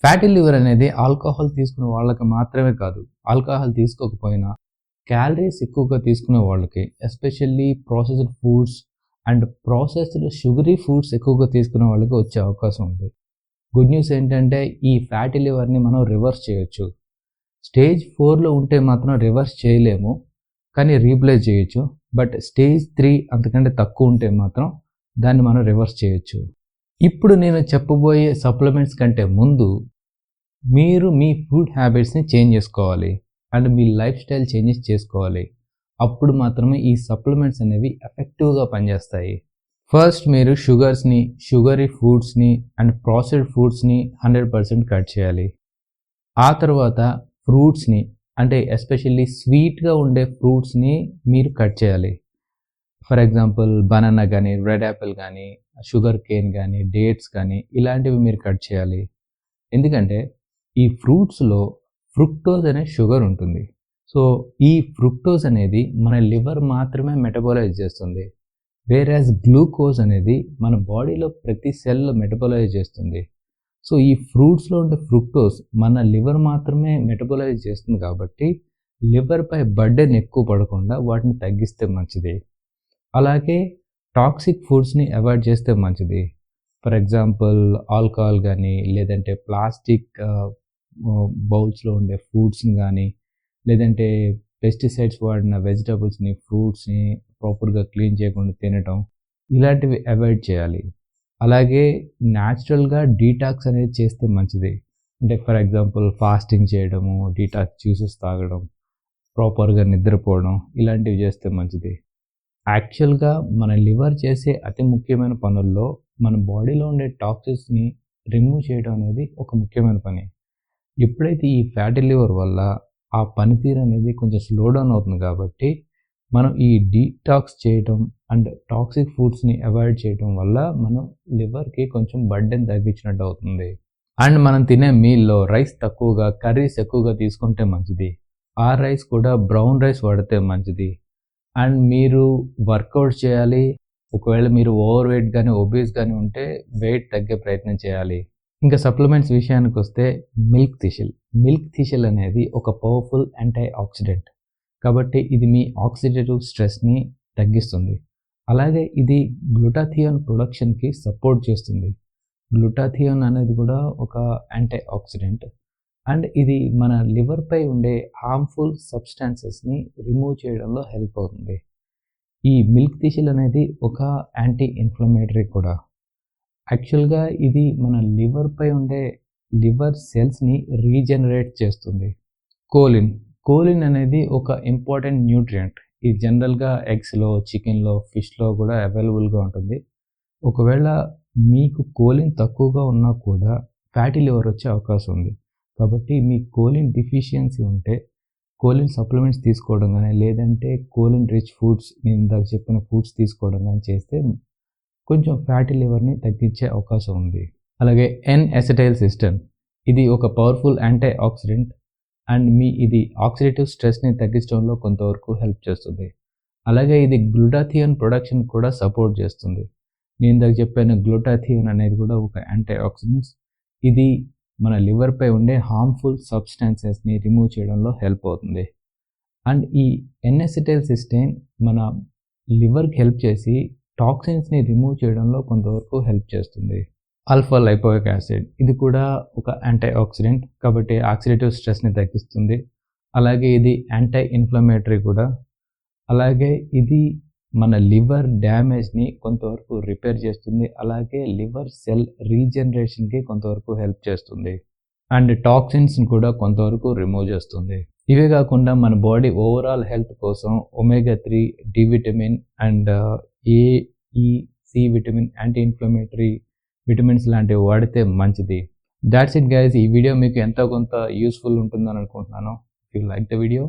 Fatty liver అనేది alcohol తీసుకునే వాళ్ళకి మాత్రమే కాదు, ఆల్కహాల్ తీసుకోకపోయినా క్యాలరీస్ ఎక్కువగా తీసుకునే వాళ్ళకి, especially processed foods and processed sugary foods ఎక్కువగా తీసుకునే వాళ్ళకి వచ్చే అవకాశం ఉంది. గుడ్ న్యూస్ ఏంటంటే ఈ ఫ్యాటీ లివర్ని మనం రివర్స్ చేయొచ్చు. స్టేజ్ 4లో ఉంటే మాత్రం రివర్స్ చేయలేము, కానీ రీప్లేస్ చేయొచ్చు. బట్ స్టేజ్ 3 అంతకంటే తక్కువ ఉంటే మాత్రం దాన్ని మనం రివర్స్ చేయొచ్చు. ఇప్పుడు నేను చెప్పబోయే సప్లిమెంట్స్ కంటే ముందు మీరు మీ ఫుడ్ హ్యాబిట్స్ని చేంజ్ చేసుకోవాలి and me life style changes చేసుకోవాలి. అప్పుడు మాత్రమే ఈ సప్లిమెంట్స్ అనేవి ఎఫెక్టివ్గా పనిచేస్తాయి. ఫస్ట్ మీరు షుగర్స్ని, షుగరీ ఫుడ్స్ని అండ్ ప్రాసెస్డ్ ఫుడ్స్ని 100% కట్ చేయాలి. ఆ తర్వాత ఫ్రూట్స్ని, అంటే ఎస్పెషల్లీ స్వీట్గా ఉండే ఫ్రూట్స్ని మీరు కట్ చేయాలి. ఫర్ ఎగ్జాంపుల్ బనానా కానీ, రెడ్ యాపిల్ కానీ, షుగర్ కేన్ కానీ, డేట్స్ కానీ ఇలాంటివి మీరు కట్ చేయాలి. ఎందుకంటే ఈ ఫ్రూట్స్లో ఫ్రుక్టోజ్ అనే షుగర్ ఉంటుంది. సో ఈ ఫ్రుక్టోజ్ అనేది మన లివర్ మాత్రమే మెటబోలైజ్ చేస్తుంది, వేరాజ్ గ్లూకోజ్ అనేది మన బాడీలో ప్రతి సెల్ మెటబోలైజ్ చేస్తుంది. సో ఈ ఫ్రూట్స్లో ఉండే ఫ్రుక్టోజ్ మన లివర్ మాత్రమే మెటబోలైజ్ చేస్తుంది కాబట్టి లివర్పై బర్డెన్ ఎక్కువ పడకుండా వాటిని తగ్గిస్తే మంచిది. అలాగే టాక్సిక్ ఫుడ్స్ని అవాయిడ్ చేస్తే మంచిది. ఫర్ ఎగ్జాంపుల్ ఆల్కహాల్ కానీ, లేదంటే ప్లాస్టిక్ బౌల్స్లో ఉండే ఫుడ్స్ని కానీ, లేదంటే పెస్టిసైడ్స్ వాడిన వెజిటబుల్స్ని, ఫ్రూట్స్ని ప్రాపర్గా క్లీన్ చేయకుండా తినటం, ఇలాంటివి అవాయిడ్ చేయాలి. అలాగే న్యాచురల్గా డీటాక్స్ అనేది చేస్తే మంచిది. అంటే ఫర్ ఎగ్జాంపుల్ ఫాస్టింగ్ చేయడము, డీటాక్స్ జ్యూసెస్ తాగడం, ప్రాపర్గా నిద్రపోవడం, ఇలాంటివి చేస్తే మంచిది. యాక్చువల్గా మన లివర్ చేసే అతి ముఖ్యమైన పనుల్లో మన బాడీలో ఉండే టాక్సిన్స్ని రిమూవ్ చేయడం అనేది ఒక ముఖ్యమైన పని. ఎప్పుడైతే ఈ ఫ్యాటీ లివర్ వల్ల ఆ పనితీరు అనేది కొంచెం స్లో డౌన్ అవుతుంది కాబట్టి మనం ఈ డీటాక్స్ చేయడం అండ్ టాక్సిక్ ఫుడ్స్ని అవాయిడ్ చేయడం వల్ల మనం లివర్కి కొంచెం బర్డెన్ తగ్గించినట్టు అవుతుంది. అండ్ మనం తినే మీల్లో రైస్ తక్కువగా, కర్రీస్ ఎక్కువగా తీసుకుంటే మంచిది. ఆ రైస్ కూడా బ్రౌన్ రైస్ వాడితే మంచిది. అండ్ మీరు వర్కౌట్ చేయాలి. ఒకవేళ మీరు ఓవర్ వెయిట్ కానీ, ఒబేస్ కానీ ఉంటే వెయిట్ తగ్గే ప్రయత్నం చేయాలి. ఇంకా సప్లిమెంట్స్ విషయానికి వస్తే మిల్క్ థిసిల్ అనేది ఒక పవర్ఫుల్ యాంటీ ఆక్సిడెంట్ కాబట్టి ఇది మీ ఆక్సిడేటివ్ స్ట్రెస్ని తగ్గిస్తుంది. అలాగే ఇది గ్లూటాథియోన్ ప్రొడక్షన్కి సపోర్ట్ చేస్తుంది. గ్లూటాథియోన్ అనేది కూడా ఒక యాంటీ ఆక్సిడెంట్ అండ్ ఇది మన లివర్పై ఉండే హార్మ్ఫుల్ సబ్స్టాన్సెస్ని రిమూవ్ చేయడంలో హెల్ప్ అవుతుంది. ఈ మిల్క్ థిసిల్ అనేది ఒక యాంటీ ఇన్ఫ్లమేటరీ కూడా. యాక్చువల్గా ఇది మన లివర్పై ఉండే లివర్ సెల్స్ని రీజనరేట్ చేస్తుంది. కోలిన్ అనేది ఒక ఇంపార్టెంట్ న్యూట్రియంట్. ఇది జనరల్గా ఎగ్స్లో, చికెన్లో, ఫిష్లో కూడా అవైలబుల్గా ఉంటుంది. ఒకవేళ మీకు కోలిన్ తక్కువగా ఉన్నా కూడా ఫ్యాటీ లివర్ వచ్చే అవకాశం ఉంది. కాబట్టి మీ కోలిన్ డిఫిషియన్సీ ఉంటే కోలిన్ సప్లిమెంట్స్ తీసుకోవడం కానీ, లేదంటే కోలిన్ రిచ్ ఫుడ్స్, నేను ఇందాక చెప్పిన ఫుడ్స్ తీసుకోవడం కానీ చేస్తే కొంచెం ఫ్యాటీ లివర్ని తగ్గించే అవకాశం ఉంది. అలాగే N-అసిటైల్సిస్టైన్ ఇది ఒక పవర్ఫుల్ యాంటీ ఆక్సిడెంట్ అండ్ ఇది ఆక్సిడేటివ్ స్ట్రెస్ని తగ్గించడంలో కొంతవరకు హెల్ప్ చేస్తుంది. అలాగే ఇది గ్లూటాథియోన్ ప్రొడక్షన్ కూడా సపోర్ట్ చేస్తుంది. నేను ఇందాక చెప్పాను గ్లూటాథియోన్ అనేది కూడా ఒక యాంటీ ఆక్సిడెంట్స్. ఇది మన లివర్పై ఉండే హార్మ్ఫుల్ సబ్స్టాన్సెస్ని రిమూవ్ చేయడంలో హెల్ప్ అవుతుంది. అండ్ ఈ N-అసిటైల్సిస్టైన్ మన లివర్కి హెల్ప్ చేసి టాక్సిన్స్ని రిమూవ్ చేయడంలో కొంతవరకు హెల్ప్ చేస్తుంది. ఆల్ఫా లైపోయిక్ యాసిడ్ ఇది కూడా ఒక యాంటీ ఆక్సిడెంట్ కాబట్టి ఆక్సిడేటివ్ స్ట్రెస్ని తగ్గిస్తుంది. అలాగే ఇది యాంటీ ఇన్ఫ్లమేటరీ కూడా. అలాగే ఇది మన లివర్ డ్యామేజ్ని కొంతవరకు రిపేర్ చేస్తుంది. అలాగే లివర్ సెల్ రీజనరేషన్కి కొంతవరకు హెల్ప్ చేస్తుంది. అండ్ టాక్సిన్స్ని కూడా కొంతవరకు రిమూవ్ చేస్తుంది. ఇవే కాకుండా మన బాడీ ఓవరాల్ హెల్త్ కోసం omega three, D vitamin and A, E, C vitamin, anti inflammatory vitamins లాంటివి వాడితే మంచిది. That's it guys. ఈ వీడియో మీకు ఎంతో కొంత యూస్ఫుల్ ఉంటుందని అనుకుంటున్నాను. If you like the video